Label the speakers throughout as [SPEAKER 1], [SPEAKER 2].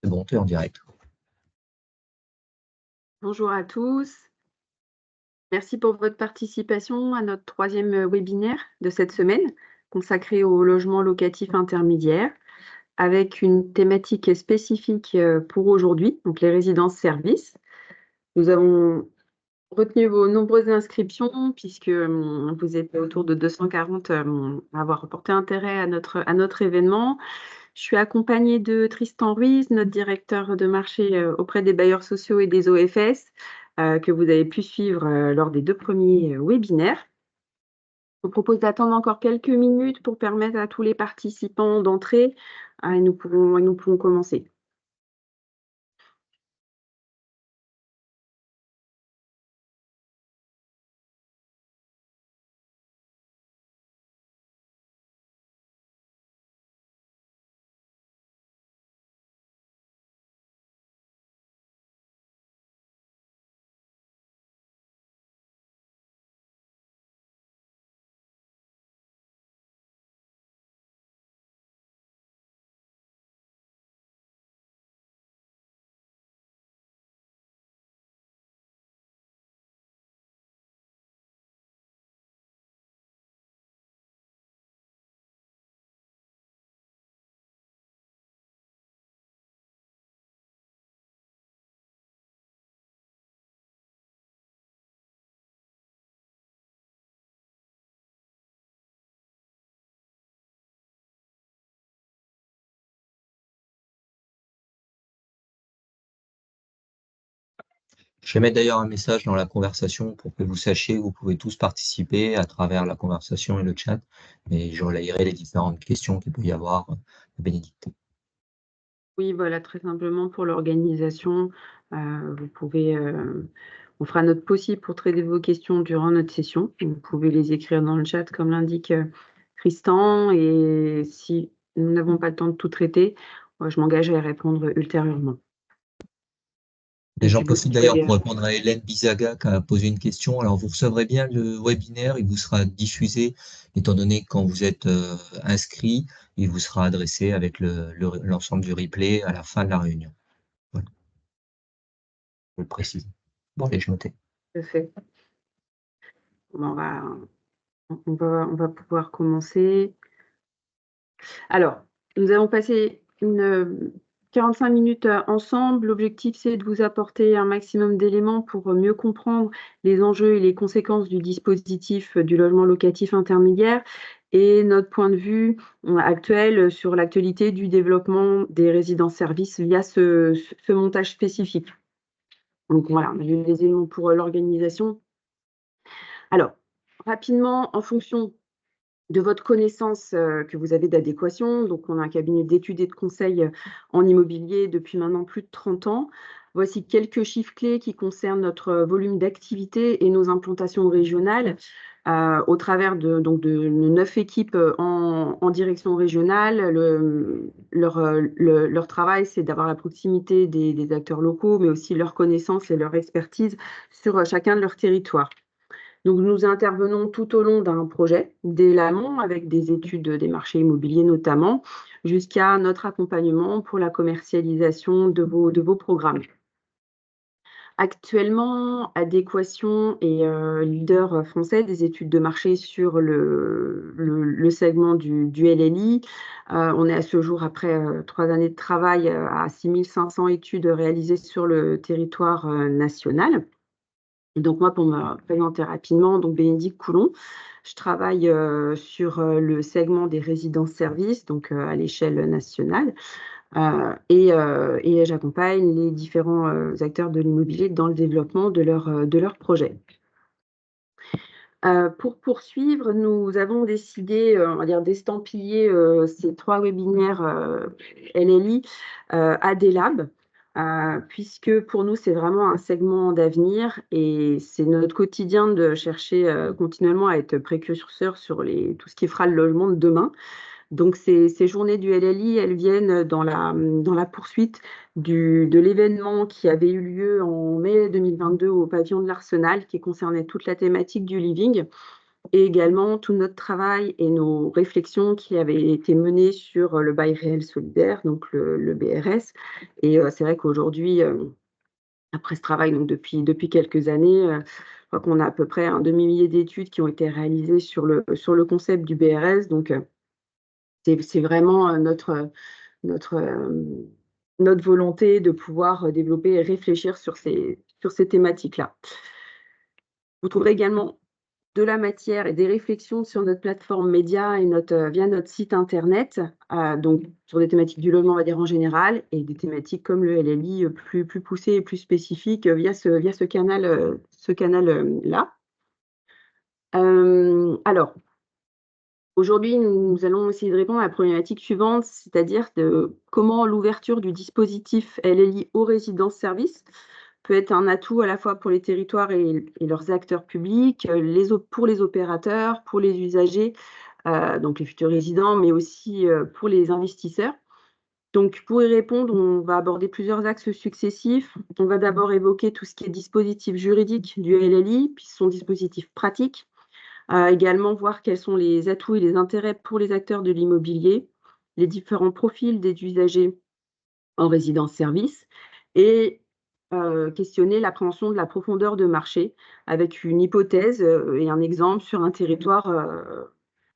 [SPEAKER 1] Bon, tu es en direct.
[SPEAKER 2] Bonjour à tous. Merci pour votre participation à notre troisième webinaire de cette semaine consacré au logement locatif intermédiaire avec une thématique spécifique pour aujourd'hui, donc les résidences-services. Nous avons retenu vos nombreuses inscriptions puisque vous êtes autour de 240 à avoir porté intérêt à notre événement. Je suis accompagnée de Tristan Ruiz, notre directeur de marché auprès des bailleurs sociaux et des OFS, que vous avez pu suivre lors des 2 premiers webinaires. Je vous propose d'attendre encore quelques minutes pour permettre à tous les participants d'entrer, et nous pourrons commencer.
[SPEAKER 1] Je vais mettre d'ailleurs un message dans la conversation pour que vous sachiez que vous pouvez tous participer à travers la conversation et le chat, et je relayerai les différentes questions qu'il peut y avoir à Bénédicte.
[SPEAKER 2] Oui, voilà, très simplement pour l'organisation, vous pouvez, on fera notre possible pour traiter vos questions durant notre session. Vous pouvez les écrire dans le chat comme l'indique Tristan, et si nous n'avons pas le temps de tout traiter, je m'engage à y répondre ultérieurement.
[SPEAKER 1] Et
[SPEAKER 2] Et
[SPEAKER 1] j'en
[SPEAKER 2] puis vous
[SPEAKER 1] profite d'ailleurs
[SPEAKER 2] pouvez,
[SPEAKER 1] pour répondre à Hélène Bizaga qui a posé une question. Alors, vous recevrez bien le webinaire, il vous sera diffusé, étant donné que quand vous êtes inscrit, il vous sera adressé avec l'ensemble du replay à la fin de la réunion. Voilà, je le précise. Bon, allez, je notais.
[SPEAKER 2] tout à fait. Bon, on va pouvoir commencer. Alors, nous allons passer 45 minutes ensemble. L'objectif, c'est de vous apporter un maximum d'éléments pour mieux comprendre les enjeux et les conséquences du dispositif du logement locatif intermédiaire et notre point de vue actuel sur l'actualité du développement des résidences-services via ce montage spécifique. Donc voilà, on a vu les éléments pour l'organisation. Alors, rapidement, en fonction de votre connaissance que vous avez d'adéquation. Donc, on a un cabinet d'études et de conseil en immobilier depuis maintenant plus de 30 ans. Voici quelques chiffres clés qui concernent notre volume d'activité et nos implantations régionales au travers de nos 9 équipes en direction régionale. Leur travail, c'est d'avoir la proximité des acteurs locaux, mais aussi leur connaissance et leur expertise sur chacun de leurs territoires. Donc, nous intervenons tout au long d'un projet, dès l'amont, avec des études des marchés immobiliers notamment, jusqu'à notre accompagnement pour la commercialisation de vos programmes. Actuellement, Adéquation est leader français des études de marché sur le segment du LLI. On est à ce jour, après 3 années de travail, à 6500 études réalisées sur le territoire national. Et donc moi, pour me présenter rapidement, donc Bénédicte Coulon, je travaille sur le segment des résidences-services, donc à l'échelle nationale, et j'accompagne les différents acteurs de l'immobilier dans le développement de leurs projets. Pour poursuivre, nous avons décidé, on va dire, d'estampiller ces 3 webinaires LLI à des labs. Puisque pour nous, c'est vraiment un segment d'avenir et c'est notre quotidien de chercher continuellement à être précurseur sur tout ce qui fera le logement de demain. Donc, ces journées du LLI, elles viennent dans la poursuite de l'événement qui avait eu lieu en mai 2022 au pavillon de l'Arsenal, qui concernait toute la thématique du living. et également tout notre travail et nos réflexions qui avaient été menées sur le bail réel solidaire, donc le BRS. Et c'est vrai qu'aujourd'hui, après ce travail, donc depuis quelques années, je crois qu'on a à peu près un demi-millier d'études qui ont été réalisées sur le concept du BRS. Donc, c'est vraiment notre, notre volonté de pouvoir développer et réfléchir sur ces thématiques-là. Vous trouverez également de la matière et des réflexions sur notre plateforme média et via notre site internet, donc sur des thématiques du logement, on va dire en général, et des thématiques comme le LLI plus poussées et plus spécifiques via ce canal, là. Alors, aujourd'hui, nous allons essayer de répondre à la problématique suivante, c'est-à-dire de comment l'ouverture du dispositif LLI aux résidences-services peut être un atout à la fois pour les territoires et leurs acteurs publics, pour les opérateurs, pour les usagers, donc les futurs résidents, mais aussi pour les investisseurs. Donc, pour y répondre, on va aborder plusieurs axes successifs. On va d'abord évoquer tout ce qui est dispositif juridique du LLI, puis son dispositif pratique. Également voir quels sont les atouts et les intérêts pour les acteurs de l'immobilier, les différents profils des usagers en résidence-service et questionner l'appréhension de la profondeur de marché avec une hypothèse et un exemple sur un territoire,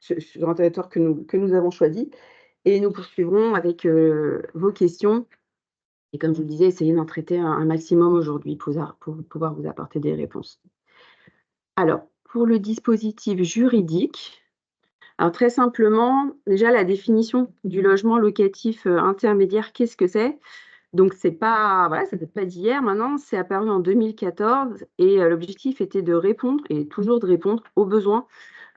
[SPEAKER 2] que nous avons choisi. Et nous poursuivrons avec vos questions. Et comme je vous le disais, essayez d'en traiter un maximum aujourd'hui pour pouvoir vous apporter des réponses. Alors, pour le dispositif juridique, alors très simplement, déjà la définition du logement locatif intermédiaire, qu'est-ce que c'est? Donc c'est pas voilà, ça date pas d'hier maintenant, c'est apparu en 2014 et l'objectif était de répondre et toujours de répondre aux besoins,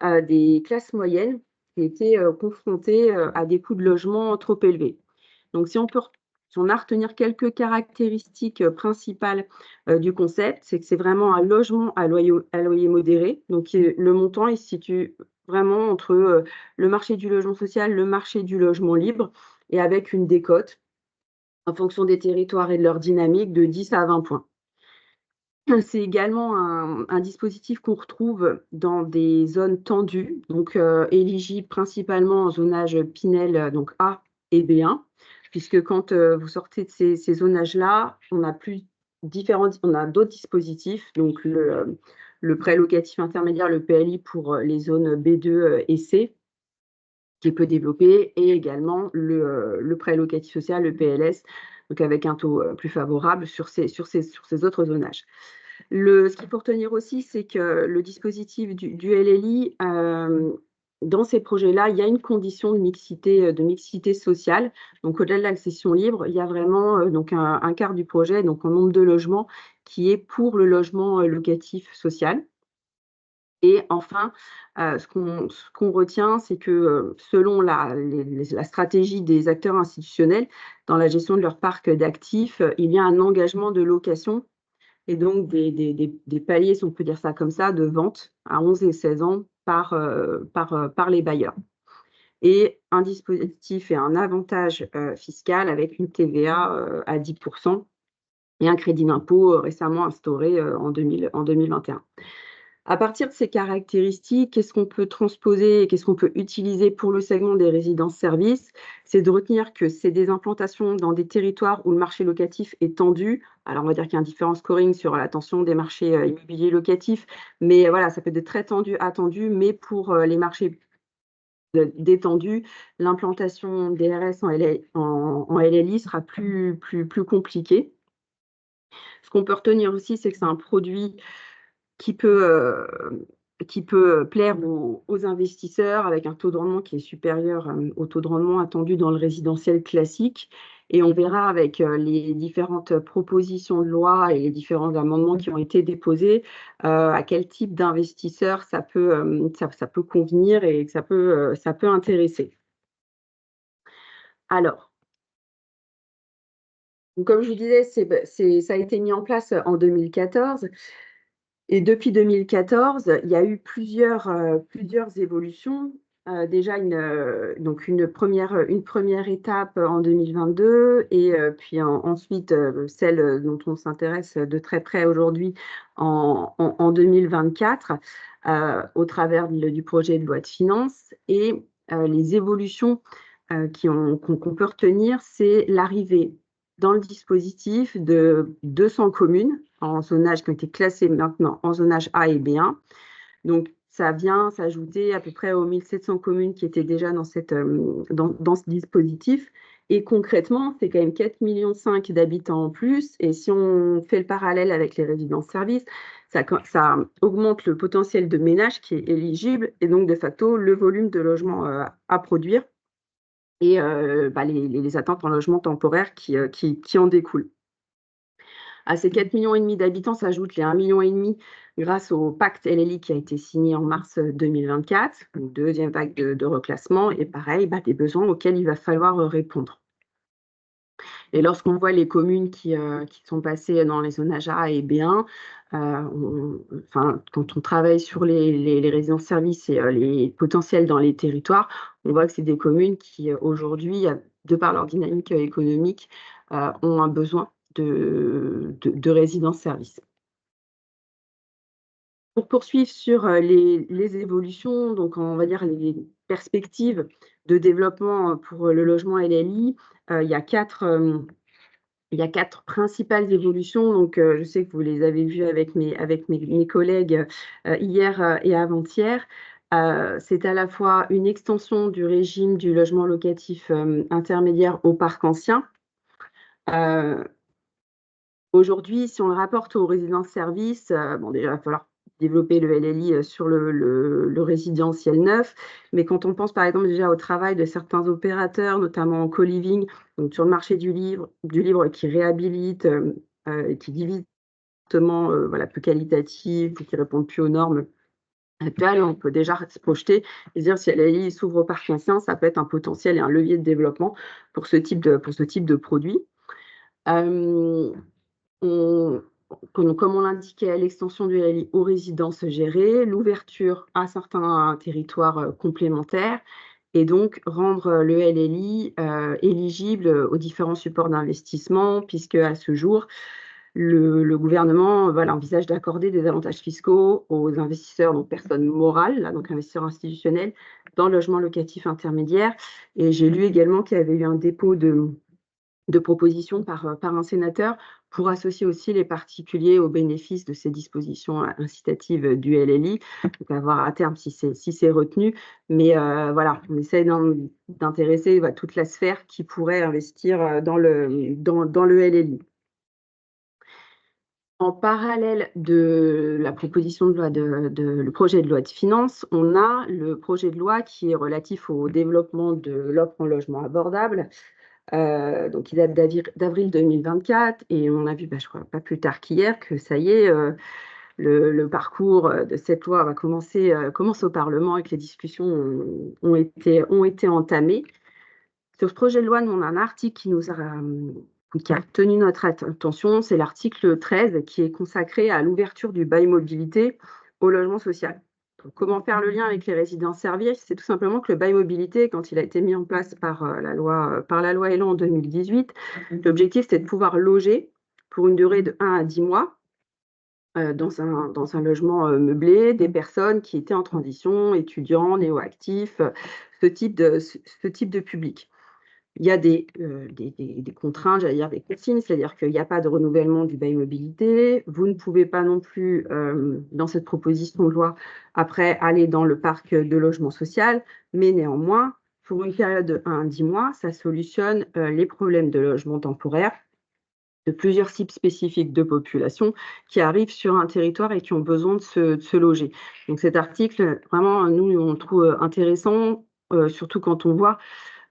[SPEAKER 2] des classes moyennes qui étaient, confrontées, à des coûts de logement trop élevés. Donc si on a à retenir quelques caractéristiques, principales, du concept, c'est que c'est vraiment un logement à loyer modéré. Donc le montant, il se situe vraiment entre, le marché du logement social, le marché du logement libre et avec une décote en fonction des territoires et de leur dynamique, de 10 à 20 points. C'est également un dispositif qu'on retrouve dans des zones tendues, donc éligible principalement en zonage Pinel, donc A et B1, puisque quand vous sortez de ces zonages-là, on a d'autres dispositifs, donc le prêt locatif intermédiaire, le PLI pour les zones B2 et C, qui est peu développé, et également le prêt locatif social, le PLS, donc avec un taux plus favorable sur ces autres zonages. Ce qu'il faut retenir aussi, c'est que le dispositif du LLI, dans ces projets-là, il y a une condition de mixité sociale. Donc au-delà de l'accession libre, il y a vraiment donc un quart du projet, donc en nombre de logements, qui est pour le logement locatif social. Et enfin, ce qu'on retient, c'est que, selon la stratégie des acteurs institutionnels dans la gestion de leur parc d'actifs, il y a un engagement de location et donc des paliers, si on peut dire ça comme ça, de vente à 11 et 16 ans par les bailleurs. Et un dispositif et un avantage, fiscal avec une TVA, à 10 et un crédit d'impôt, récemment instauré, en 2021. À partir de ces caractéristiques, qu'est-ce qu'on peut transposer et qu'est-ce qu'on peut utiliser pour le segment des résidences-services? C'est de retenir que c'est des implantations dans des territoires où le marché locatif est tendu. Alors, on va dire qu'il y a un différent scoring sur la tension des marchés immobiliers locatifs, mais voilà, ça peut être très tendu à tendu, mais pour les marchés détendus, l'implantation des RS en LLI sera plus compliquée. Ce qu'on peut retenir aussi, c'est que c'est un produit qui peut, plaire aux investisseurs avec un taux de rendement qui est supérieur, au taux de rendement attendu dans le résidentiel classique. Et on verra avec, les différentes propositions de loi et les différents amendements qui ont été déposés, à quel type d'investisseurs ça peut convenir et que ça peut intéresser. Alors, donc comme je vous disais, ça a été mis en place en 2014. Et depuis 2014, il y a eu plusieurs évolutions. Déjà donc une première étape en 2022 et puis ensuite, celle dont on s'intéresse de très près aujourd'hui en 2024, au travers du projet de loi de finances. Et les évolutions qu'on peut retenir, c'est l'arrivée dans le dispositif de 200 communes en zonage qui ont été classées maintenant en zonage A et B1. Donc, ça vient s'ajouter à peu près aux 1700 communes qui étaient déjà dans ce dispositif. Et concrètement, c'est quand même 4,5 millions d'habitants en plus. Et si on fait le parallèle avec les résidences-services, ça augmente le potentiel de ménage qui est éligible et donc de facto le volume de logements à produire et les attentes en logement temporaire qui en découlent. À ces 4,5 millions d'habitants s'ajoutent les 1,5 million grâce au pacte LLI qui a été signé en mars 2024, une deuxième vague de reclassement, et pareil, des besoins auxquels il va falloir répondre. Et lorsqu'on voit les communes qui sont passées dans les zonages A et B1, quand on travaille sur les résidences-services et les potentiels dans les territoires, on voit que c'est des communes qui, aujourd'hui, de par leur dynamique économique, ont un besoin de résidences-services. Pour poursuivre sur les évolutions, donc on va dire les perspectives de développement pour le logement LLI, il y a quatre principales évolutions. Donc, je sais que vous les avez vues avec mes collègues hier et avant-hier. C'est à la fois une extension du régime du logement locatif intermédiaire au parc ancien. Aujourd'hui, si on le rapporte aux résidences-services, déjà, il va falloir développer le LLI sur le résidentiel neuf. Mais quand on pense, par exemple, déjà au travail de certains opérateurs, notamment en co-living, donc sur le marché du livre qui réhabilite, qui divise justement, plus qualitatif, qui répondent plus aux normes actuelles, on peut déjà se projeter et dire si le LLI s'ouvre au parc ancien, ça peut être un potentiel et un levier de développement pour ce type de produit. Comme on l'indiquait, l'extension du LLI aux résidences gérées, l'ouverture à certains territoires complémentaires et donc rendre le LLI éligible aux différents supports d'investissement, puisque à ce jour, le gouvernement envisage d'accorder des avantages fiscaux aux investisseurs, donc personnes morales, donc investisseurs institutionnels, dans le logement locatif intermédiaire. Et j'ai lu également qu'il y avait eu un dépôt de propositions par un sénateur pour associer aussi les particuliers aux bénéfices de ces dispositions incitatives du LLI. Donc à voir à terme si c'est retenu. Mais on essaie d'intéresser toute la sphère qui pourrait investir dans le LLI. En parallèle de la proposition de loi le projet de loi de finances, on a le projet de loi qui est relatif au développement de l'offre en logement abordable. Donc, il date d'avril 2024 et on a vu, je crois, pas plus tard qu'hier, que ça y est, le parcours de cette loi commence au Parlement et que les discussions ont été entamées. Sur ce projet de loi, nous, on a un article qui a retenu notre attention, c'est l'article 13 qui est consacré à l'ouverture du bail mobilité au logement social. Donc, comment faire le lien avec les résidences-services? C'est tout simplement que le bail mobilité, quand il a été mis en place par la loi Elan en 2018, l'objectif c'était de pouvoir loger pour une durée de 1 à 10 mois dans un logement meublé des personnes qui étaient en transition, étudiants, néo-actifs, ce type de public. Il y a des contraintes, j'allais dire des consignes, c'est-à-dire qu'il n'y a pas de renouvellement du bail mobilité. Vous ne pouvez pas non plus, dans cette proposition de loi, après aller dans le parc de logement social, mais néanmoins, pour une période de 1 à 10 mois, ça solutionne les problèmes de logement temporaire de plusieurs types spécifiques de population qui arrivent sur un territoire et qui ont besoin de se loger. Donc cet article, vraiment, nous, on le trouve intéressant, surtout quand on voit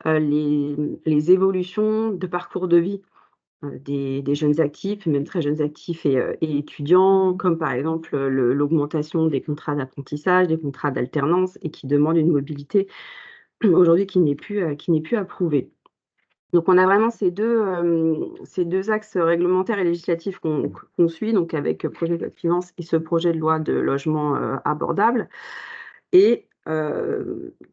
[SPEAKER 2] les évolutions de parcours de vie des jeunes actifs, même très jeunes actifs et étudiants, comme par exemple l'augmentation des contrats d'apprentissage, des contrats d'alternance et qui demandent une mobilité aujourd'hui qui n'est plus approuvée. Donc on a vraiment ces deux axes réglementaires et législatifs qu'on suit, donc avec le projet de loi de finances et ce projet de loi de logement abordable. Et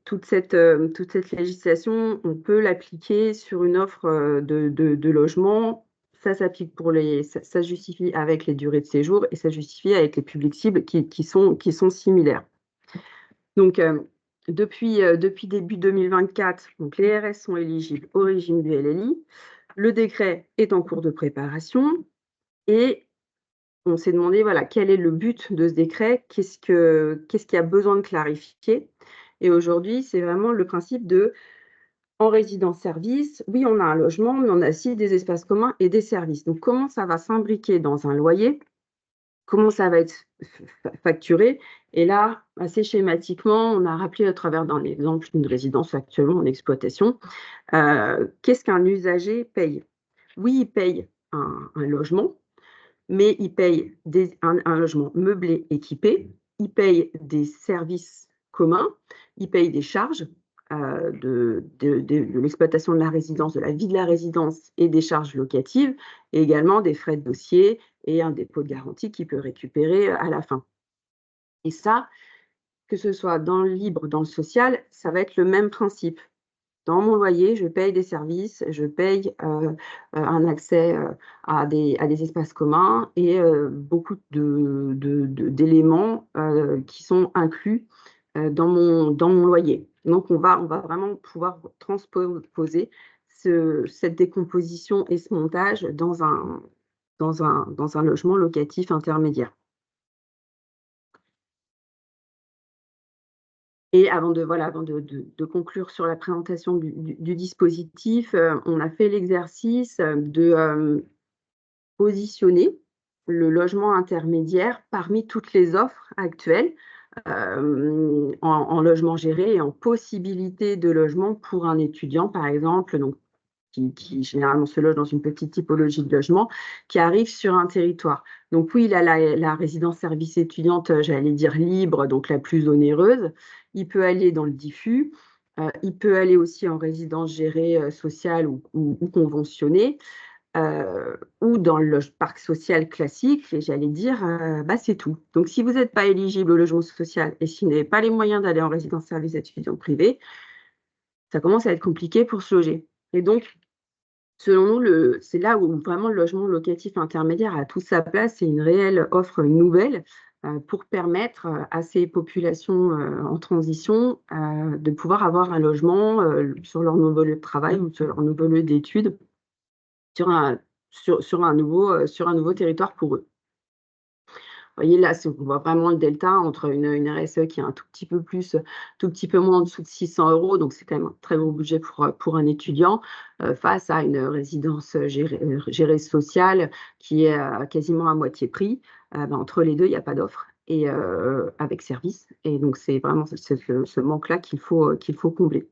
[SPEAKER 2] toute cette législation, on peut l'appliquer sur une offre de logement ça s'applique pour ça justifie avec les durées de séjour et ça justifie avec les publics cibles qui sont similaires. Donc, depuis début 2024, donc les RS sont éligibles au régime du LLI. Le décret est en cours de préparation et on s'est demandé, voilà, quel est le but de ce décret? Qu'est-ce qu'il y a besoin de clarifier? Et aujourd'hui, c'est vraiment le principe de en résidence-service, oui, on a un logement, mais on a aussi des espaces communs et des services. Donc, comment ça va s'imbriquer dans un loyer? Comment ça va être facturé? Et là, assez schématiquement, on a rappelé à travers d'un exemple d'une résidence actuellement en exploitation, qu'est-ce qu'un usager paye? Oui, il paye un logement, mais il paye un logement meublé équipé, il paye des services communs, il paye des charges de l'exploitation de la résidence, de la vie de la résidence et des charges locatives, et également des frais de dossier et un dépôt de garantie qu'il peut récupérer à la fin. Et ça, que ce soit dans le libre, dans le social, ça va être le même principe. Dans mon loyer, je paye des services, je paye un accès à des espaces communs et beaucoup d'éléments qui sont inclus dans mon loyer. Donc, on va vraiment pouvoir transposer cette décomposition et ce montage dans un logement locatif intermédiaire. Et avant de conclure sur la présentation du dispositif, on a fait l'exercice de positionner le logement intermédiaire parmi toutes les offres actuelles en logement géré et en possibilité de logement pour un étudiant, par exemple, donc, qui généralement se loge dans une petite typologie de logement, qui arrive sur un territoire. Donc oui, il a la résidence service étudiante, j'allais dire libre, donc la plus onéreuse. Il peut aller dans le diffus. Il peut aller aussi en résidence gérée sociale ou conventionnée. Ou dans le parc social classique, et j'allais dire, c'est tout. Donc, si vous n'êtes pas éligible au logement social et si vous n'avez pas les moyens d'aller en résidence service étudiant privé, ça commence à être compliqué pour se loger. Et donc, selon nous, c'est là où vraiment le logement locatif intermédiaire a toute sa place. C'est une réelle offre nouvelle pour permettre à ces populations en transition de pouvoir avoir un logement sur leur nouveau lieu de travail ou sur leur nouveau lieu d'études sur un nouveau territoire pour eux. Vous voyez là, on voit vraiment le delta entre une RSE qui est un tout petit peu moins en dessous de 600 €, donc c'est quand même un très gros budget pour un étudiant, face à une résidence gérée sociale qui est quasiment à moitié prix. Entre les deux, il n'y a pas d'offre et avec service, et donc c'est vraiment ce manque-là qu'il faut combler.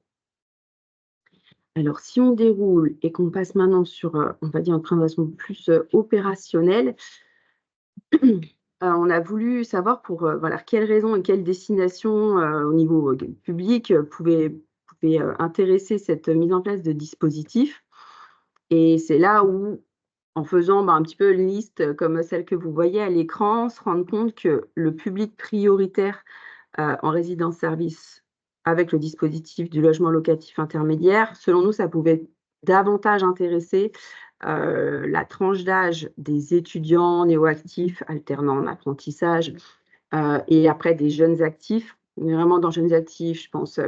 [SPEAKER 2] Alors, si on déroule et qu'on passe maintenant sur, on va dire, une présentation plus opérationnelle, on a voulu savoir pour voilà, quelles raisons et quelles destinations au niveau public pouvaient intéresser cette mise en place de dispositifs. Et c'est là où, en faisant un petit peu une liste comme celle que vous voyez à l'écran, se rendre compte que le public prioritaire en résidence-service avec le dispositif du logement locatif intermédiaire, selon nous, ça pouvait davantage intéresser la tranche d'âge des étudiants néo-actifs alternant en apprentissage et après des jeunes actifs. Mais vraiment dans jeunes actifs, je pense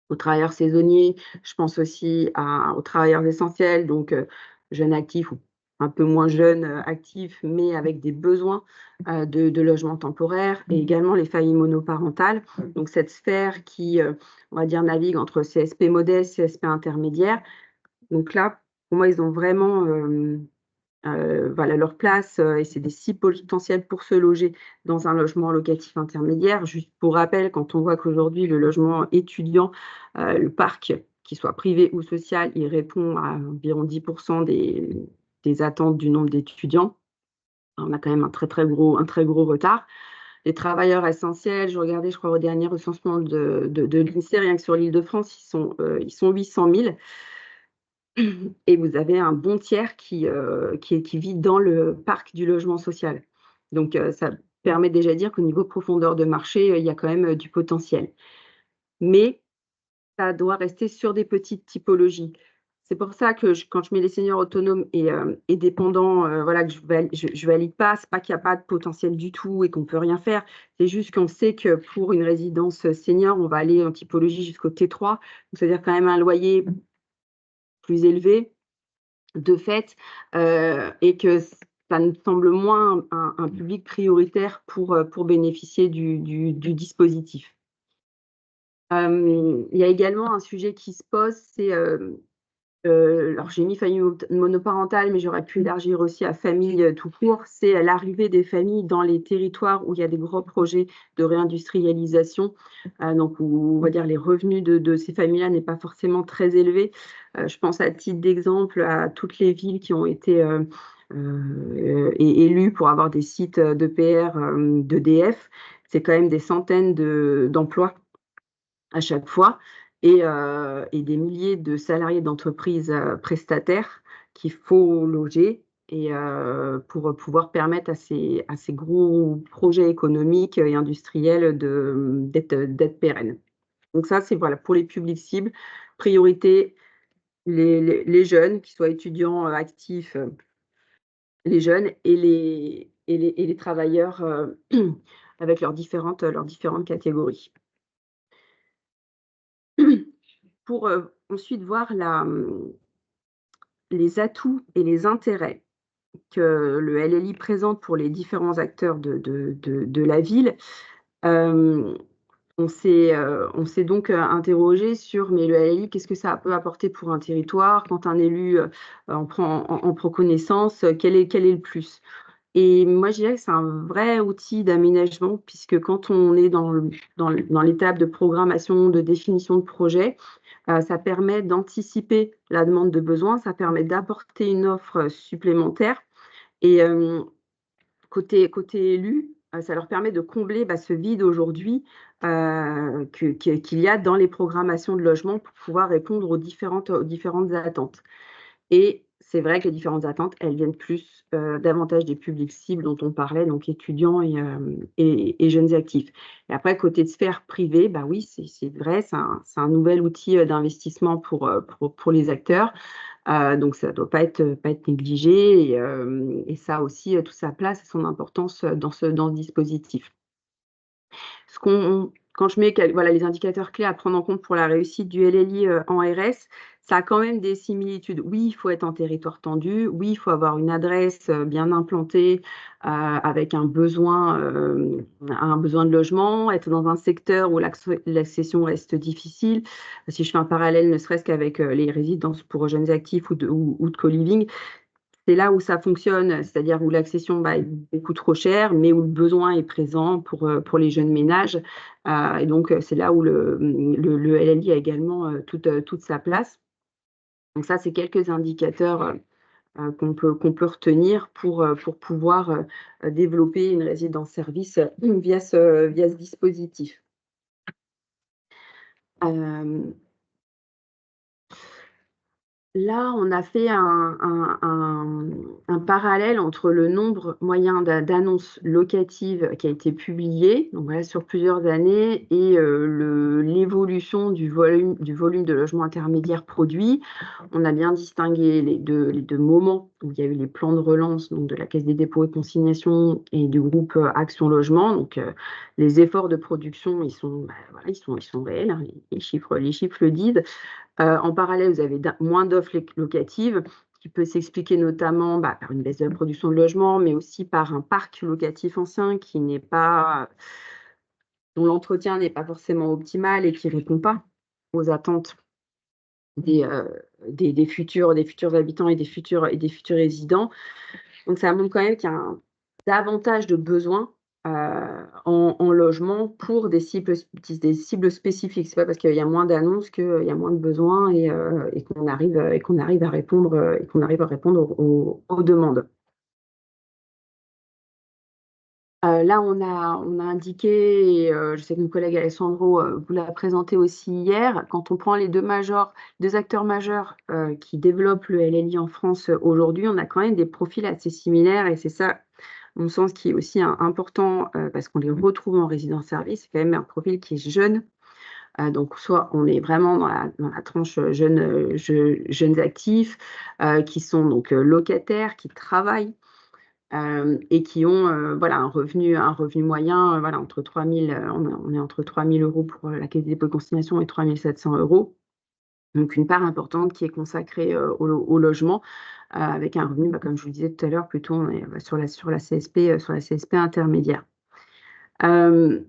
[SPEAKER 2] aux travailleurs saisonniers, je pense aussi aux travailleurs essentiels, donc jeunes actifs ou un peu moins jeunes actifs, mais avec des besoins de logement temporaire, et également les familles monoparentales. Donc cette sphère qui, on va dire, navigue entre CSP modeste, CSP intermédiaire. Donc là, pour moi, ils ont vraiment voilà, leur place et c'est des sites potentiels pour se loger dans un logement locatif intermédiaire. Juste pour rappel, quand on voit qu'aujourd'hui, le logement étudiant, le parc, qu'il soit privé ou social, il répond à environ 10% des attentes du nombre d'étudiants. On a quand même un très gros retard. Les travailleurs essentiels, je regardais, je crois, au dernier recensement de l'INSEE, rien que sur l'Île-de-France, ils sont 800 000. Et vous avez un bon tiers qui vit dans le parc du logement social. Donc, ça permet déjà de dire qu'au niveau profondeur de marché, il y a quand même du potentiel. Mais ça doit rester sur des petites typologies. c'est pour ça que quand je mets les seniors autonomes et dépendants, voilà, que je valide pas, c'est pas qu'il n'y a pas de potentiel du tout et qu'on ne peut rien faire. C'est juste qu'on sait que pour une résidence senior, on va aller en typologie jusqu'au T3, donc c'est-à-dire quand même un loyer plus élevé de fait, et que ça nous semble moins un public prioritaire pour bénéficier du dispositif. Il y a également un sujet qui se pose, c'est alors j'ai mis famille monoparentale, mais j'aurais pu élargir aussi à famille tout court. C'est l'arrivée des familles dans les territoires où il y a des gros projets de réindustrialisation, donc où on va dire les revenus de ces familles-là n'est pas forcément très élevé. Je pense à titre d'exemple à toutes les villes qui ont été élues pour avoir des sites d'EPR, d'EDF. C'est quand même des centaines d'emplois à chaque fois et des milliers de salariés d'entreprises prestataires qu'il faut loger et pour pouvoir permettre à ces gros projets économiques et industriels d'être pérennes. Donc ça, c'est voilà, pour les publics cibles, priorité les jeunes, qu'ils soient étudiants actifs, les jeunes et les travailleurs avec leurs différentes catégories. Pour ensuite voir les atouts et les intérêts que le LLI présente pour les différents acteurs de la ville, hem, on s'est donc interrogé sur mais le LLI, qu'est-ce que ça peut apporter pour un territoire? Quand un élu en prend connaissance, quel est le plus? Et moi, je dirais que c'est un vrai outil d'aménagement puisque quand on est dans l'étape de programmation, de définition de projet, ça permet d'anticiper la demande de besoin, ça permet d'apporter une offre supplémentaire et côté élu, ça leur permet de combler, ce vide aujourd'hui, qu'il y a dans les programmations de logement pour pouvoir répondre aux différentes attentes. Et c'est vrai que les différentes attentes, elles viennent plus, davantage des publics cibles dont on parlait, donc étudiants et jeunes actifs. Et après côté sphère privée, bah oui, c'est vrai, c'est un nouvel outil, d'investissement pour les acteurs. Donc ça ne doit pas être négligé et ça a aussi, toute sa place et son importance, dans ce dispositif. Ce qu'on Quand je mets voilà, les indicateurs clés à prendre en compte pour la réussite du LLI, en RS, ça a quand même des similitudes. Oui, il faut être en territoire tendu. Oui, il faut avoir une adresse, bien implantée, avec un besoin de logement, être dans un secteur où l'accession reste difficile. Si je fais un parallèle, ne serait-ce qu'avec, les résidences pour jeunes actifs ou de co-living, c'est là où ça fonctionne, c'est-à-dire où l'accession, est beaucoup trop chère, mais où le besoin est présent pour les jeunes ménages. Et donc, c'est là où le LLI a également, toute sa place. Donc ça, c'est quelques indicateurs, qu'on peut retenir pour pouvoir, développer une résidence-service, via ce dispositif. Hem Là, on a fait un parallèle entre le nombre moyen d'annonces locatives qui a été publié, donc voilà, sur plusieurs années et l'évolution du volume de logements intermédiaires produits. On a bien distingué les 2 moments où il y a eu les plans de relance, donc de la Caisse des dépôts et consignations et du groupe, Action Logement. Donc les efforts de production, voilà, ils sont réels, hein, les chiffres le disent. En parallèle, vous avez moins d'offres locatives qui peut s'expliquer notamment, par une baisse de la production de logements, mais aussi par un parc locatif ancien qui n'est pas dont l'entretien n'est pas forcément optimal et qui ne répond pas aux attentes des futurs habitants et des futurs résidents. Donc ça montre quand même qu'il y a davantage de besoins, en logement pour des cibles spécifiques. C'est pas parce qu'il y a moins d'annonces qu'il y a moins de besoins et qu'on arrive à répondre aux demandes. Là, on a indiqué et je sais que mon collègue Alessandro, vous l'a présenté aussi hier, quand on prend les 2 acteurs majeurs, qui développent le LLI en France, aujourd'hui, on a quand même des profils assez similaires et c'est ça, à mon sens, qui est aussi important, parce qu'on les retrouve en résidence-service. C'est quand même un profil qui est jeune, Donc soit on est vraiment dans la tranche, jeunes actifs, qui sont donc, locataires, qui travaillent, et qui ont, voilà un revenu moyen, voilà entre 3 000, on est entre 3 000 € pour, la Caisse des dépôts et consignations et 3 700 €. Donc une part importante qui est consacrée, au logement, avec un revenu, comme je vous le disais tout à l'heure, plutôt on est, sur la CSP intermédiaire. Hem,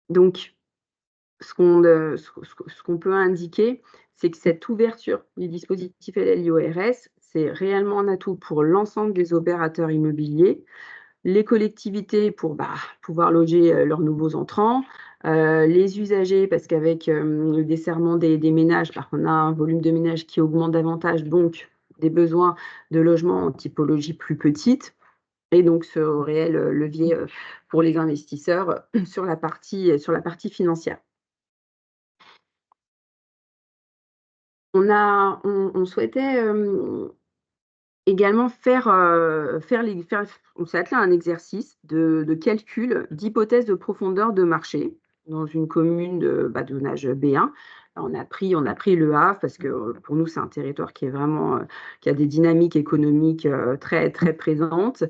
[SPEAKER 2] donc ce qu'on peut indiquer, c'est que cette ouverture du dispositif LLI-ORS, c'est réellement un atout pour l'ensemble des opérateurs immobiliers, les collectivités pour, pouvoir loger, leurs nouveaux entrants, les usagers parce qu'avec, le desserrement des ménages, on a un volume de ménages qui augmente davantage, donc des besoins de logements en typologie plus petite et donc ce réel, levier, pour les investisseurs, sur la partie financière. On souhaitait, également on s'est attelé à un exercice de calcul d'hypothèse de profondeur de marché dans une commune de zonage B1. On a pris Le Havre parce que, pour nous, c'est un territoire qui est vraiment, qui a des dynamiques économiques, très, très présentes,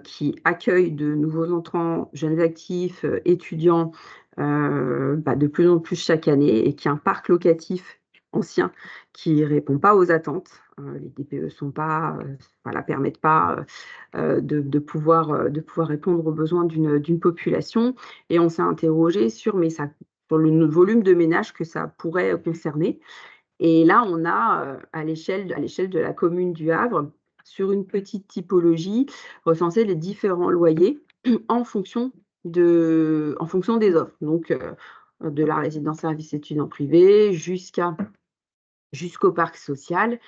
[SPEAKER 2] qui accueille de nouveaux entrants, jeunes actifs, étudiants, de plus en plus chaque année et qui a un parc locatif ancien qui répond pas aux attentes. Les DPE sont pas, voilà, permettent pas, de pouvoir répondre aux besoins d'une population et on s'est interrogé sur le volume de ménages que ça pourrait, concerner et là, on a, à l'échelle de la commune du Havre, sur une petite typologie, recensé les différents loyers en fonction en fonction des offres. Donc, de la résidence service étudiant privé jusqu'au parc social,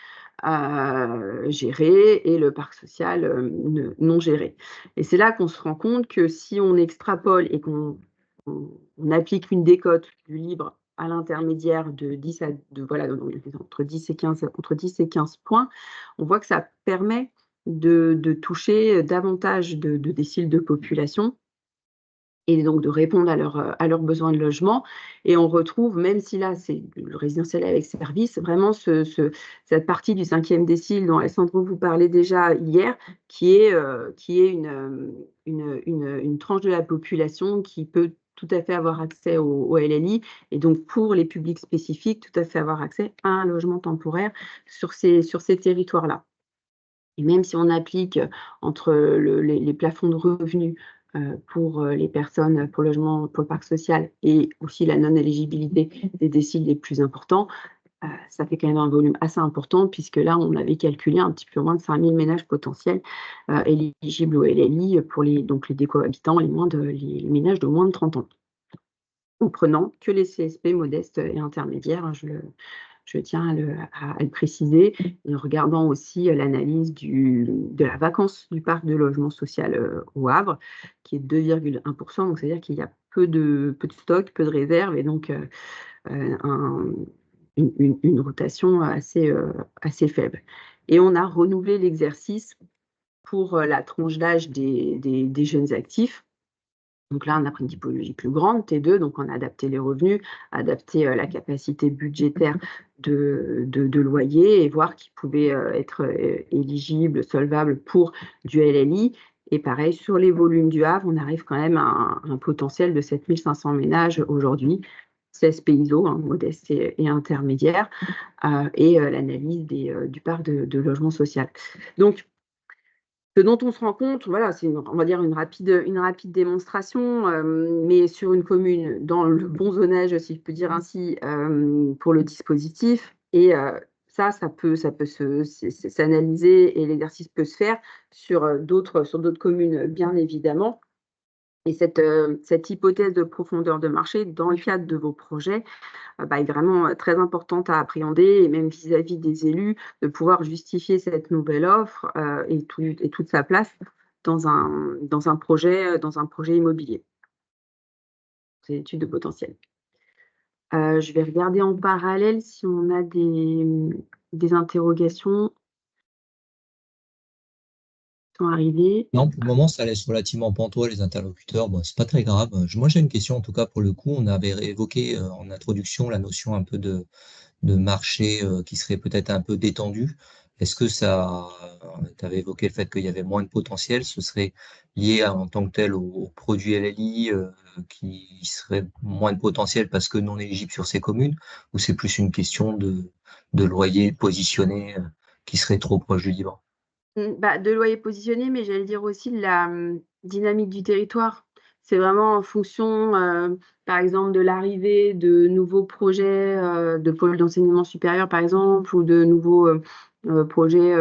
[SPEAKER 2] géré et le parc social, non géré et c'est là qu'on se rend compte que si on extrapole et qu'on applique une décote du libre à l'intermédiaire de 10 à de voilà, entre 10 et 15 points, on voit que ça permet de toucher davantage de déciles de population et donc de répondre à leurs besoins de logement et on retrouve, même si là, c'est le résidentiel avec service, vraiment cette partie du 5e décile dont Alessandro vous parlait déjà hier, qui est une tranche de la population qui peut tout à fait avoir accès au LLI et donc pour les publics spécifiques, tout à fait avoir accès à un logement temporaire sur ces territoires-là. Et même si on applique, entre les plafonds de revenus, pour, les personnes, pour le logement, pour le parc social et aussi la non-éligibilité des déciles les plus importants, ça fait quand même un volume assez important puisque là, on avait calculé un petit peu moins de 5 000 ménages potentiels, éligibles au LLI pour les décohabitants, les ménages de moins de 30 ans. En prenant que les CSP modestes et intermédiaires, hein, je tiens à le préciser et en regardant aussi, l'analyse de la vacance du parc de logement social, au Havre, qui est de 2,1 %. Donc c'est-à-dire qu'il y a peu de stock, peu de réserves et donc un une rotation assez faible et on a renouvelé l'exercice pour, la tranche d'âge des jeunes actifs. Donc là, on a pris une typologie plus grande, T2, donc on a adapté les revenus, adapté, la capacité budgétaire de loyer et voir qui pouvait, être, éligible, solvable pour du LLI et pareil sur les volumes du Havre, on arrive quand même à un potentiel de 7 500 ménages aujourd'hui, CSP ISO, hein, modeste et intermédiaire, et l'analyse du parc de logement social. Donc ce dont on se rend compte, voilà, c'est on va dire une rapide démonstration, mais sur une commune dans le bon zonage, si je peux dire ainsi, pour le dispositif et ça peut s'analyser et l'exercice peut se faire sur d'autres communes, bien évidemment. Et cette hypothèse de profondeur de marché dans le cadre de vos projets, est vraiment, très importante à appréhender et même vis-à-vis des élus, de pouvoir justifier cette nouvelle offre, et toute sa place dans un projet immobilier. C'est l'étude de potentiel. Je vais regarder en parallèle si on a des interrogations. sont arrivés.
[SPEAKER 1] Non, pour le moment, ça laisse relativement pantois les interlocuteurs. Bon, c'est pas très grave. Moi, j'ai une question, en tout cas, pour le coup. On avait évoqué en introduction la notion un peu de marché qui serait peut-être un peu détendu. Est-ce que ça, tu avais évoqué le fait qu'il y avait moins de potentiel, ce serait lié en tant que tel au produit LLI qui serait moins de potentiel parce que non éligible sur ces communes, ou c'est plus une question de loyer positionné qui serait trop proche du libre?
[SPEAKER 2] Bah, de loyer positionné, mais j'allais dire aussi de la, dynamique du territoire. C'est vraiment en fonction, par exemple, de l'arrivée de nouveaux projets, de pôles d'enseignement supérieur, par exemple, ou de nouveaux, projets,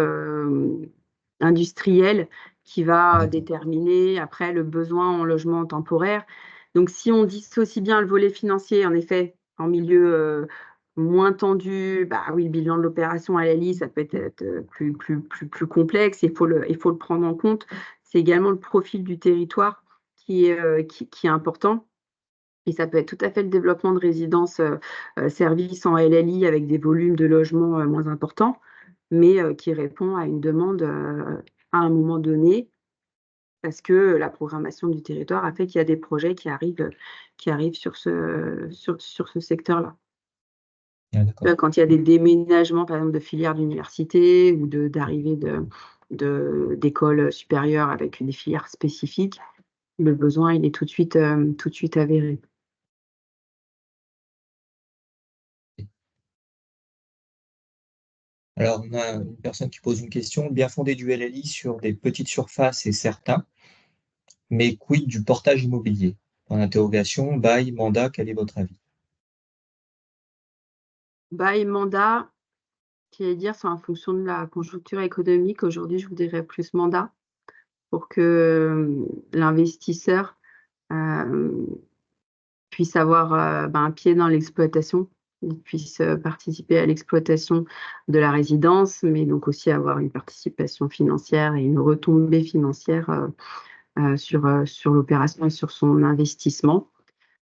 [SPEAKER 2] industriels qui va
[SPEAKER 1] D'accord.
[SPEAKER 2] déterminer après le besoin en logement temporaire. Donc si on dissocie bien le volet financier, en effet, en milieu, moins tendu, bah oui, le bilan de l'opération à la liste, ça peut être, plus complexe, il faut le prendre en compte. C'est également le profil du territoire qui est important et ça peut être tout à fait le développement de résidences, services en LLI avec des volumes de logements, moins importants, mais qui répond à une demande, à un moment donné parce que la programmation du territoire a fait qu'il y a des projets qui arrivent sur ce secteur-là.
[SPEAKER 1] Ah, d'accord.
[SPEAKER 2] Quand il y a des déménagements, par exemple, de filières d'université ou d'arrivée d'écoles supérieures avec des filières spécifiques, le besoin, il est tout de suite avéré.
[SPEAKER 1] Alors, on a une personne qui pose une question. Bien fondé du LLI sur des petites surfaces et certains, mais quid du portage immobilier? Point d'interrogation, bail, mandat, quel est votre avis?
[SPEAKER 2] Bail, mandat, j'allais dire, c'est en fonction de la conjoncture économique. Aujourd'hui, je vous dirais plus mandat pour que, l'investisseur, hem puisse avoir, un pied dans l'exploitation, il puisse, participer à l'exploitation de la résidence, mais donc aussi avoir une participation financière et une retombée financière, sur l'opération et sur son investissement.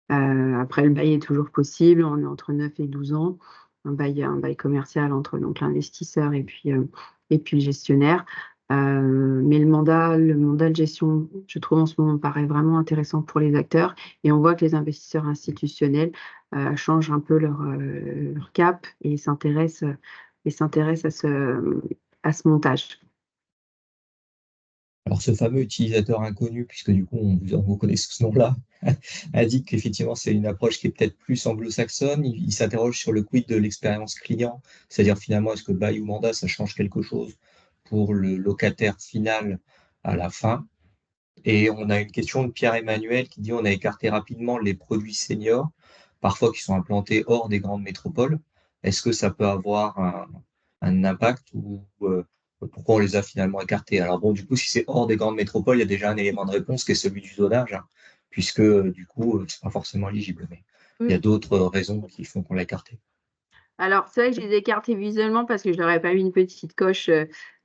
[SPEAKER 2] Après le bail est toujours possible, on est entre 9 et 12 ans. Un bail commercial entre donc l'investisseur et puis le gestionnaire. Mais le mandat de gestion, je trouve en ce moment paraît vraiment intéressant pour les acteurs et on voit que les investisseurs institutionnels, changent un peu leur cap et s'intéressent à ce montage.
[SPEAKER 1] Alors, ce fameux utilisateur inconnu, puisque du coup, on vous connaît sous ce nom-là, indique qu'effectivement, c'est une approche qui est peut-être plus anglo-saxonne. Il s'interroge sur le quid de l'expérience client, c'est-à-dire finalement, est-ce que bail ou mandat, ça change quelque chose pour le locataire final à la fin? Et on a une question de Pierre-Emmanuel qui dit on a écarté rapidement les produits seniors, parfois qui sont implantés hors des grandes métropoles. Est-ce que ça peut avoir un impact ou pourquoi on les a finalement écartés? Alors bon, du coup, si c'est hors des grandes métropoles, il y a déjà un élément de réponse qui est celui du zonage, hein, puisque du coup, c'est pas forcément éligible. Mais il y a
[SPEAKER 2] Mmh.
[SPEAKER 1] d'autres raisons qui font qu'on l'a écarté.
[SPEAKER 2] Alors, c'est vrai que je les ai écartés visuellement parce que je leur ai pas mis une petite coche,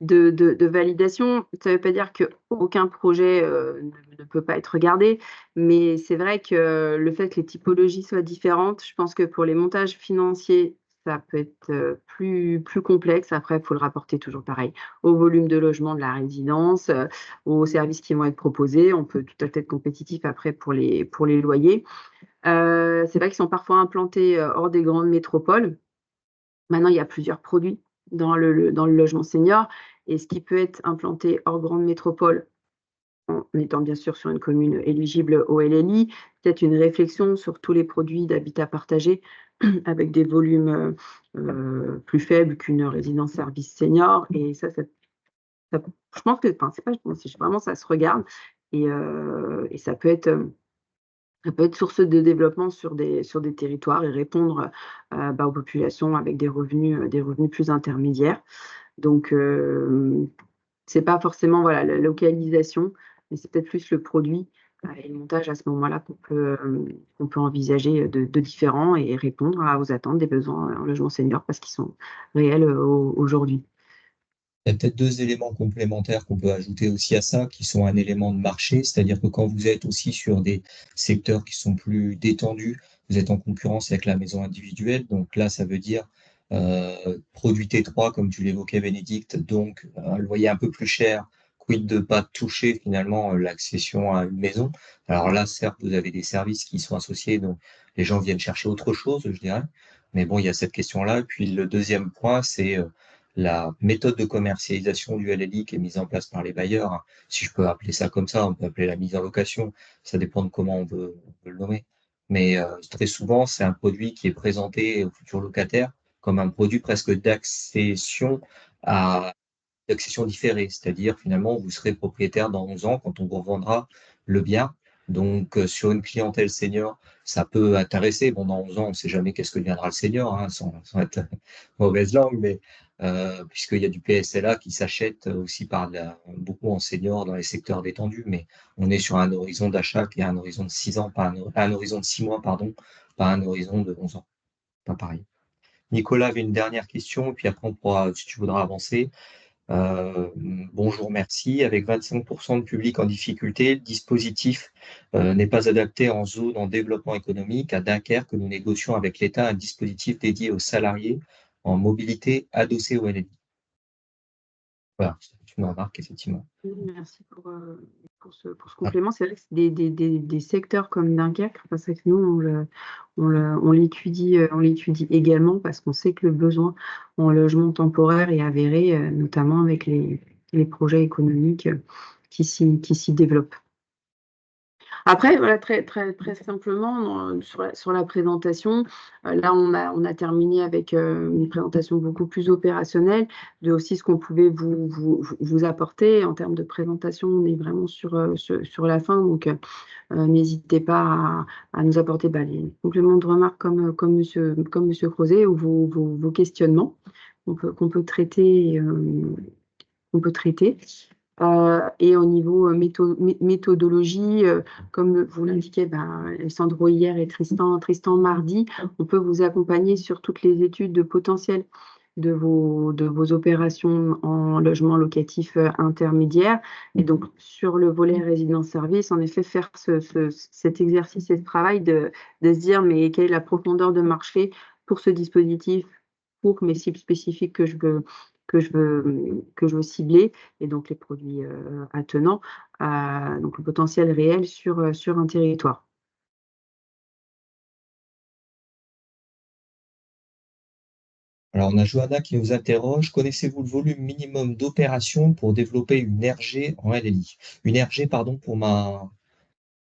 [SPEAKER 2] de validation. Ça ne veut pas dire qu'aucun projet, ne peut pas être regardé, mais c'est vrai que le fait que les typologies soient différentes, je pense que pour les montages financiers, ça peut être, plus complexe. Après, il faut le rapporter toujours pareil, au volume de logement de la résidence, aux services qui vont être proposés. On peut tout à fait être compétitif après pour les loyers. C'est vrai qu'ils sont parfois implantés, hors des grandes métropoles. Maintenant, il y a plusieurs produits dans le logement senior et ce qui peut être implanté hors grande métropole, en étant bien sûr sur une commune éligible au LLI, peut-être une réflexion sur tous les produits d'habitat partagé avec des volumes, plus faibles qu'une résidence service senior et ça je pense que enfin, c'est pas je pense, c'est vraiment ça se regarde et ça peut être source de développement sur des territoires et répondre, aux populations avec des revenus plus intermédiaires. Donc, c'est pas forcément, voilà, la localisation, mais c'est peut-être plus le produit, et le montage à ce moment-là qu'on peut envisager, de différents et répondre aux attentes des besoins en logement senior parce qu'ils sont réels, aujourd'hui.
[SPEAKER 1] Il y a peut-être deux éléments complémentaires qu'on peut ajouter aussi à ça, qui sont un élément de marché, c'est-à-dire que quand vous êtes aussi sur des secteurs qui sont plus détendus, vous êtes en concurrence avec la maison individuelle. Donc là, ça veut dire produit T3, comme tu l'évoquais, Bénédicte, donc un loyer un peu plus cher quid de pas toucher finalement l'accession à une maison? Alors là, certes, vous avez des services qui sont associés, donc les gens viennent chercher autre chose, je dirais. Mais bon, il y a cette question-là. Puis le deuxième point, c'est la méthode de commercialisation du LLI qui est mise en place par les bailleurs, hein. Si je peux appeler ça comme ça, on peut appeler la mise en location. Ça dépend de comment on veut le nommer. Mais très souvent, c'est un produit qui est présenté aux futurs locataires comme un produit presque d'accession différée, c'est-à-dire finalement vous serez propriétaire dans 11 ans quand on vous revendra le bien. Donc sur une clientèle senior, ça peut intéresser. Bon, dans 11 ans, on ne sait jamais qu'est-ce que deviendra le senior, hein, sans être mauvaise langue, mais puisqu'il y a du PSLA qui s'achète aussi beaucoup en senior dans les secteurs détendus, mais on est sur un horizon d'achat qui est un horizon de 6 ans, pas un horizon de 6 mois, pardon, pas un horizon de 11 ans. Pas pareil. Nicolas avait une dernière question, et puis après on pourra, si tu voudras avancer. Bonjour, merci. Avec 25% de public en difficulté, le dispositif n'est pas adapté en zone en développement économique. À Dunkerque, nous négocions avec l'État un dispositif dédié aux salariés en mobilité adossé au LNI. Voilà, c'est une remarque, effectivement.
[SPEAKER 2] Oui, merci pour ce complément. C'est vrai que c'est des secteurs comme Dunkerque, parce que nous, on l'étudie également parce qu'on sait que le besoin en logement temporaire est avéré, notamment avec les projets économiques qui s'y développent. Après, voilà, très simplement, sur la présentation, là, on a terminé avec une présentation beaucoup plus opérationnelle de aussi ce qu'on pouvait vous apporter. En termes de présentation, on est vraiment sur la fin, donc n'hésitez pas à nous apporter les compléments de remarques comme Monsieur Crozet ou vos questionnements qu'on peut traiter. Et au niveau méthodologie, comme vous l'indiquez, Sandro hier et Tristan mardi, on peut vous accompagner sur toutes les études de potentiel de vos opérations en logement locatif intermédiaire. Et donc, sur le volet résidence-service, en effet, faire cet exercice et ce travail de se dire, mais quelle est la profondeur de marché pour ce dispositif, pour mes cibles spécifiques que je veux cibler, et donc les produits attenants, donc le potentiel réel sur un territoire.
[SPEAKER 1] Alors, on a Johanna qui nous interroge. Connaissez-vous le volume minimum d'opérations pour développer une RG en LLI? Une RG, pardon, pour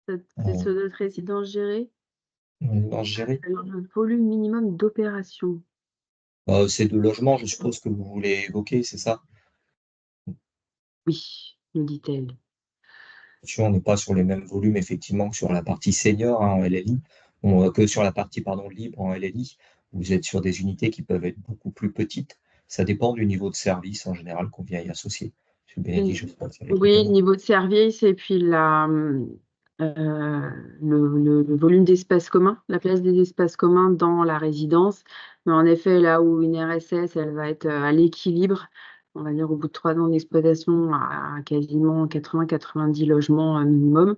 [SPEAKER 2] C'est sur notre résidence gérée.
[SPEAKER 1] gérée.
[SPEAKER 2] Alors, le volume minimum d'opération.
[SPEAKER 1] C'est de logement, je suppose que vous voulez évoquer, c'est ça?
[SPEAKER 2] Oui, nous dit-elle.
[SPEAKER 1] On n'est pas sur les mêmes volumes, effectivement, que sur la partie senior, hein, en LLI, que sur la partie, pardon, libre en LLI. Vous êtes sur des unités qui peuvent être beaucoup plus petites. Ça dépend du niveau de service, en général, qu'on vient y associer. Monsieur Benedi, je ne sais pas si vous avez le
[SPEAKER 2] Oui,
[SPEAKER 1] complément.
[SPEAKER 2] niveau de service et puis le volume d'espaces communs, la place des espaces communs dans la résidence. Mais en effet, là où une RSS, elle va être à l'équilibre, on va dire au bout de 3 ans d'exploitation, à quasiment 80-90 logements minimum.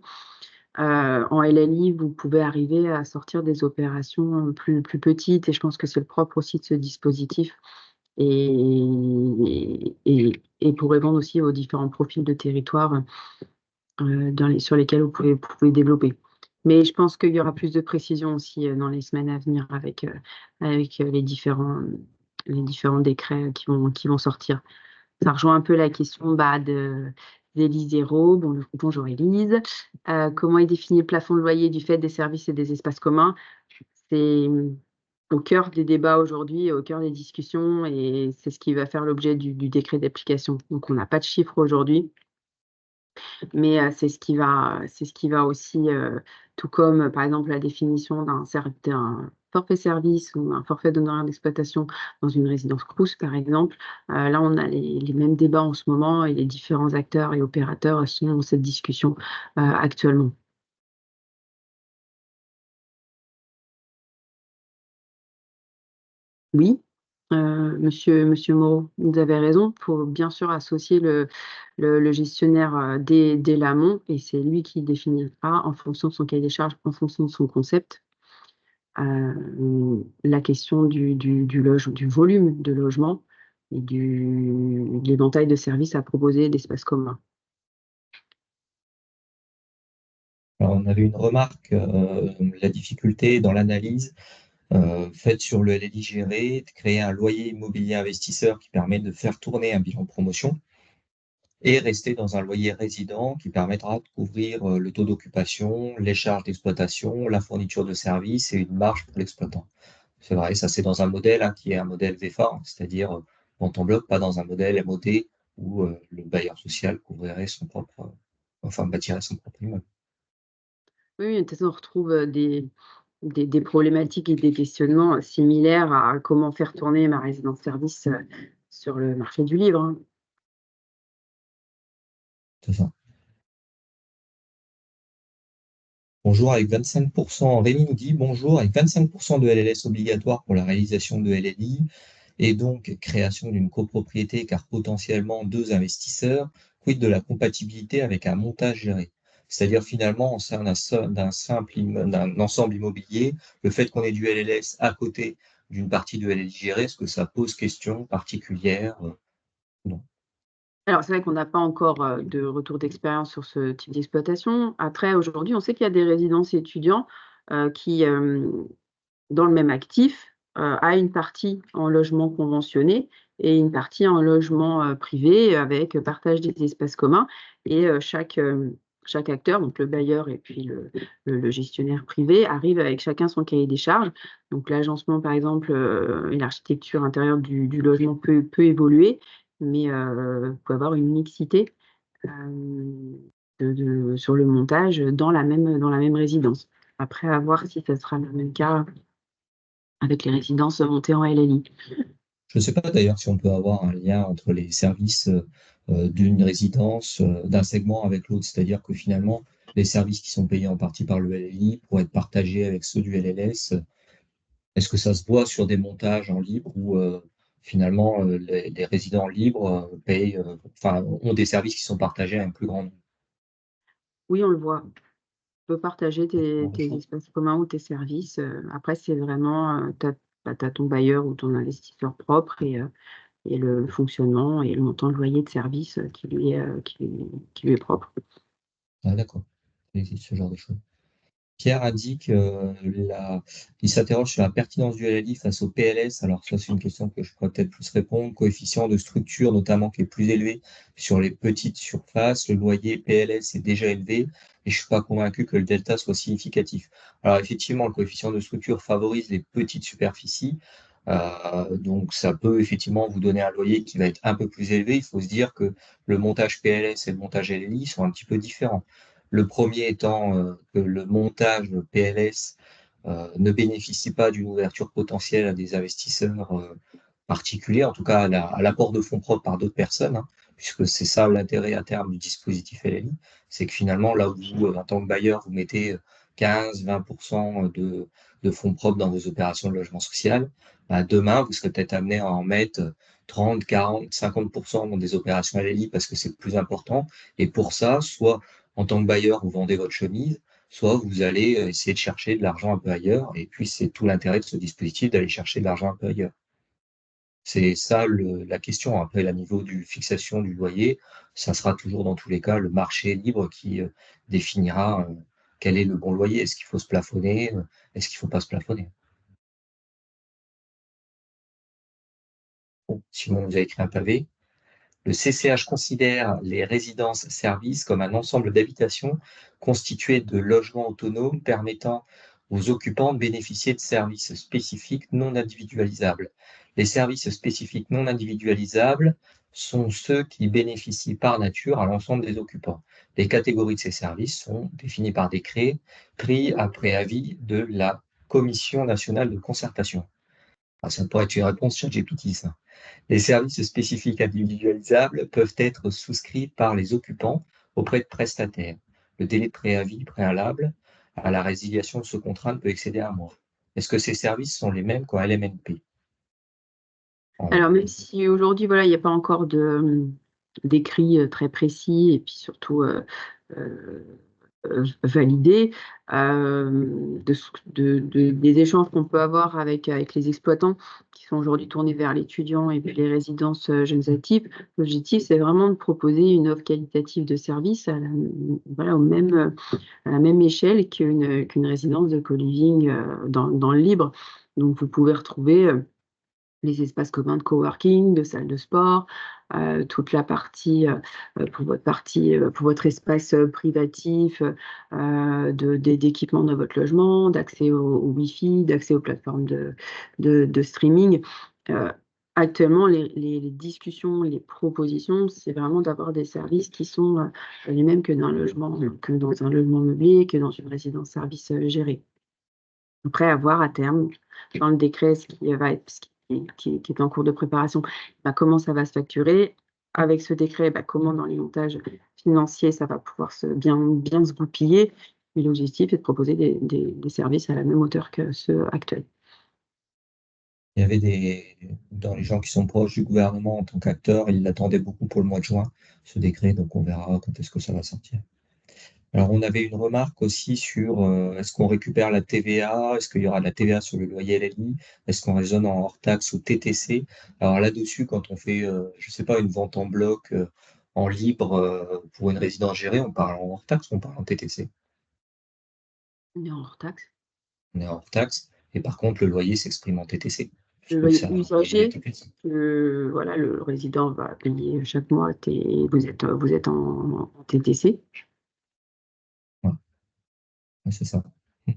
[SPEAKER 2] En LLI, vous pouvez arriver à sortir des opérations plus petites, et je pense que c'est le propre aussi de ce dispositif, et pour répondre aussi aux différents profils de territoire sur lesquels vous pouvez développer. Mais je pense qu'il y aura plus de précision aussi dans les semaines à venir avec les différents décrets qui vont sortir. Ça rejoint un peu la question d'Élise Hérault. Bonjour Élise. Comment est défini le plafond de loyer du fait des services et des espaces communs? C'est au cœur des débats aujourd'hui, au cœur des discussions, et c'est ce qui va faire l'objet du décret d'application. Donc, on n'a pas de chiffre aujourd'hui, mais c'est ce qui va aussi, tout comme par exemple la définition d'un forfait service ou un forfait d'honoraires d'exploitation dans une résidence Crous, par exemple. Là, on a les mêmes débats en ce moment, et les différents acteurs et opérateurs sont dans cette discussion actuellement. Oui, monsieur Moreau, vous avez raison. Il faut bien sûr associer le gestionnaire dès l'amont, et c'est lui qui définira en fonction de son cahier des charges, en fonction de son concept, la question du volume de logement et de l'éventail de services à proposer, d'espaces communs.
[SPEAKER 1] Alors, on avait une remarque, la difficulté dans l'analyse faite sur le LLI géré, de créer un loyer immobilier investisseur qui permet de faire tourner un bilan de promotion et rester dans un loyer résident qui permettra de couvrir le taux d'occupation, les charges d'exploitation, la fourniture de services et une marge pour l'exploitant. C'est vrai, ça c'est dans un modèle qui est un modèle VFA, c'est-à-dire vente en bloc, pas dans un modèle MOD où le bailleur social couvrirait son propre, enfin bâtirait son propre immeuble.
[SPEAKER 2] Oui, oui, de toute façon, on retrouve, des problématiques et des questionnements, similaires à comment faire tourner ma résidence service, sur le marché du livre, hein.
[SPEAKER 1] C'est ça. Bonjour, avec 25%, Rémi nous dit bonjour, avec 25% de LLS obligatoire pour la réalisation de LLI et donc création d'une copropriété car potentiellement deux investisseurs, quid de la compatibilité avec un montage géré? C'est-à-dire finalement, au sein d'un ensemble immobilier, le fait qu'on ait du LLS à côté d'une partie de LLI gérée, est-ce que ça pose question particulière? Non.
[SPEAKER 2] Alors c'est vrai qu'on n'a pas encore, de retour d'expérience sur ce type d'exploitation. Après, aujourd'hui, on sait qu'il y a des résidences étudiants, qui, dans le même actif, a une partie en logement conventionné et une partie en logement, privé avec partage des espaces communs et chaque acteur, donc le bailleur et puis le gestionnaire privé arrive avec chacun son cahier des charges. Donc l'agencement par exemple, et l'architecture intérieure du logement peut évoluer, mais peut avoir une mixité, hem, de sur le montage dans la même résidence. Après à voir si ça sera le même cas avec les résidences montées en LLI.
[SPEAKER 1] Je ne sais pas d'ailleurs si on peut avoir un lien entre les services d'une résidence, d'un segment avec l'autre. C'est-à-dire que finalement, les services qui sont payés en partie par le LLI pourraient être partagés avec ceux du LLS. Est-ce que ça se voit sur des montages en libre où finalement les résidents libres payent, enfin, ont des services qui sont partagés à un plus grand nombre?
[SPEAKER 2] Oui, on le voit. Tu peux partager
[SPEAKER 1] Ce genre de
[SPEAKER 2] tes
[SPEAKER 1] choses.
[SPEAKER 2] espaces communs ou tes services, après c'est vraiment, tu as ton bailleur ou ton investisseur propre et le fonctionnement et le montant de loyer de service, qui lui est propre.
[SPEAKER 1] Ah, d'accord. Il existe ce genre de choses. Pierre indique, il s'interroge sur la pertinence du LLI face au PLS. Alors ça, c'est une question que je pourrais peut-être plus répondre. Coefficient de structure, notamment, qui est plus élevé sur les petites surfaces. Le loyer PLS est déjà élevé et je suis pas convaincu que le delta soit significatif. Alors effectivement, le coefficient de structure favorise les petites superficies. Donc ça peut effectivement vous donner un loyer qui va être un peu plus élevé. Il faut se dire que le montage PLS et le montage LLI sont un petit peu différents. Le premier étant que le montage PLS ne bénéficie pas d'une ouverture potentielle à des investisseurs particuliers, en tout cas à l'apport de fonds propres par d'autres personnes, hein, puisque c'est ça l'intérêt à terme du dispositif LLI, c'est que finalement, là où vous, en tant que bailleur, vous mettez 15-20% de fonds propres dans vos opérations de logement social, bah, demain, vous serez peut-être amené à en mettre 30, 40, 50% dans des opérations LLI parce que c'est plus important. Et pour ça, soit en tant que bailleur, vous vendez votre chemise, soit vous allez essayer de chercher de l'argent un peu ailleurs. Et puis, c'est tout l'intérêt de ce dispositif d'aller chercher de l'argent un peu ailleurs. C'est ça la question. Après, la niveau du fixation du loyer, ça sera toujours dans tous les cas le marché libre qui définira quel est le bon loyer. Est-ce qu'il faut se plafonner? Est-ce qu'il ne faut pas se plafonner? Bon, Simon nous a écrit un pavé. Le CCH considère les résidences-services comme un ensemble d'habitations constituées de logements autonomes permettant aux occupants de bénéficier de services spécifiques non individualisables. Les services spécifiques non individualisables sont ceux qui bénéficient par nature à l'ensemble des occupants. Les catégories de ces services sont définies par décret pris après avis de la Commission nationale de concertation. Ah, ça pourrait être une réponse sur GPT, ça. Les services spécifiques individualisables peuvent être souscrits par les occupants auprès de prestataires. Le délai de préavis préalable à la résiliation de ce contrat ne peut excéder un mois. Est-ce que ces services sont les mêmes qu'en LMNP?
[SPEAKER 2] Alors même si aujourd'hui, voilà, il n'y a pas encore d'écrit, très précis et puis surtout, valider, des échanges qu'on peut avoir avec les exploitants qui sont aujourd'hui tournés vers l'étudiant et puis les résidences jeunes actifs. L'objectif, c'est vraiment de proposer une offre qualitative de service voilà, à la même échelle qu'une résidence de co-living dans le libre. Donc, vous pouvez retrouver les espaces communs de coworking, de salles de sport, toute la partie pour votre espace privatif, d'équipement dans votre logement, d'accès au Wi-Fi, d'accès aux plateformes de streaming. Euh, Actuellement, les discussions, les propositions, c'est vraiment d'avoir des services qui sont les mêmes que dans un logement meublé, que dans une résidence-service gérée. Après, à voir à terme, dans le décret, ce qui est en cours de préparation, bah, comment ça va se facturer. Avec ce décret, bah, comment dans les montages financiers, ça va pouvoir bien se goupiller. Et l'objectif est de proposer des services à la même hauteur que ceux actuels.
[SPEAKER 1] Il y avait dans les gens qui sont proches du gouvernement en tant qu'acteurs, ils l'attendaient beaucoup pour le mois de juin, ce décret, donc on verra quand est-ce que ça va sortir. Alors, on avait une remarque aussi sur est-ce qu'on récupère la TVA? Est-ce qu'il y aura de la TVA sur le loyer LLI? Est-ce qu'on raisonne en hors taxe ou TTC? Alors là-dessus, quand on fait, je sais pas, une vente en bloc en libre pour une résidence gérée, on parle en hors taxe ou on parle en TTC?
[SPEAKER 2] On est en hors taxe.
[SPEAKER 1] On est en hors taxe. Et par contre, le loyer s'exprime en TTC,
[SPEAKER 2] Le
[SPEAKER 1] puisque
[SPEAKER 2] loyer
[SPEAKER 1] c'est un loyer
[SPEAKER 2] usager,
[SPEAKER 1] TTC.
[SPEAKER 2] voilà, le résident va payer chaque mois, vous êtes en TTC.
[SPEAKER 1] Ouais, ouais, c'est ça.
[SPEAKER 2] Et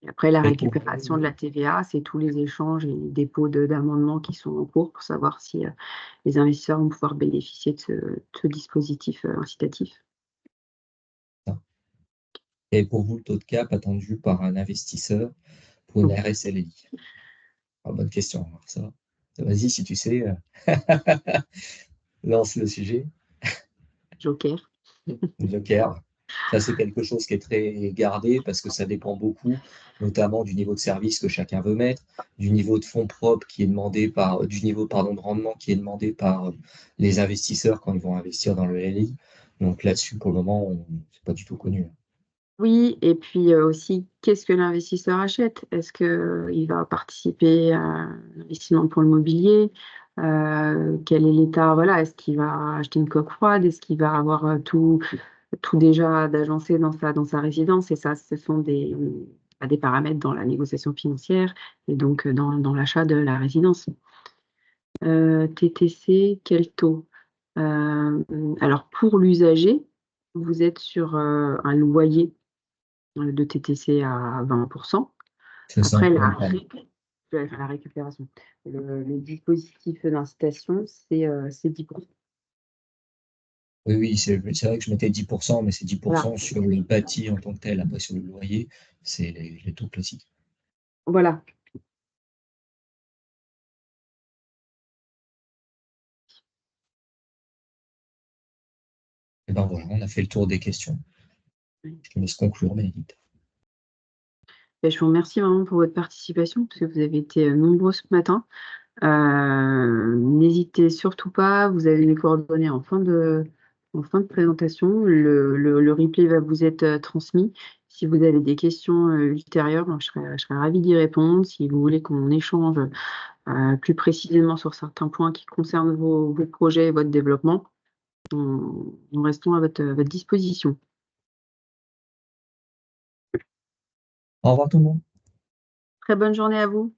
[SPEAKER 2] après, la
[SPEAKER 1] Et pour
[SPEAKER 2] récupération de la TVA, c'est tous les échanges et les dépôts d'amendements qui sont en cours pour savoir si les investisseurs vont pouvoir bénéficier de ce dispositif incitatif.
[SPEAKER 1] et pour vous, le taux de cap attendu par un investisseur pour une RSLI? Ah, bonne question. Alors ça, vas-y, si tu sais, lance le sujet.
[SPEAKER 2] Joker.
[SPEAKER 1] Joker. Ça, c'est quelque chose qui est très gardé parce que ça dépend beaucoup, notamment du niveau de service que chacun veut mettre, du niveau de fonds propres qui est demandé du niveau, pardon, de rendement qui est demandé par les investisseurs quand ils vont investir dans le LI. Donc là-dessus, pour le moment, c'est pas du tout connu.
[SPEAKER 2] Oui, et puis aussi, qu'est-ce que l'investisseur achète? Est-ce qu'il va participer à l'investissement pour le mobilier? Quel est l'état? Voilà, est-ce qu'il va acheter une coque froide? Est-ce qu'il va avoir tout déjà d'agencé dans sa résidence? Et ça, ce sont des paramètres dans la négociation financière et donc dans l'achat de la résidence. TTC, quel taux? Euh, alors, pour l'usager, vous êtes sur un loyer de TTC à 20%.
[SPEAKER 1] C'est ça.
[SPEAKER 2] Après,
[SPEAKER 1] Ouais, pardon.
[SPEAKER 2] la récupération. Le dispositif d'incitation, c'est 10%.
[SPEAKER 1] Oui, oui, c'est vrai que je mettais 10%, mais c'est dix pour
[SPEAKER 2] Voilà.
[SPEAKER 1] cent sur le bâti en tant que tel. Après, sur le loyer, c'est les taux classiques.
[SPEAKER 2] Voilà.
[SPEAKER 1] Et ben voilà, on a fait le tour des questions. Je te laisse conclure, Bénédicte.
[SPEAKER 2] Ben, je vous remercie vraiment pour votre participation, parce que vous avez été nombreux ce matin. N'hésitez surtout pas, vous avez mes coordonnées en fin de présentation. Le replay va vous être transmis. Si vous avez des questions ultérieures, ben, je serais ravie d'y répondre. Si vous voulez qu'on échange plus précisément sur certains points qui concernent vos projets et votre développement, nous restons à votre disposition.
[SPEAKER 1] Au revoir tout le monde.
[SPEAKER 2] Très bonne journée à vous.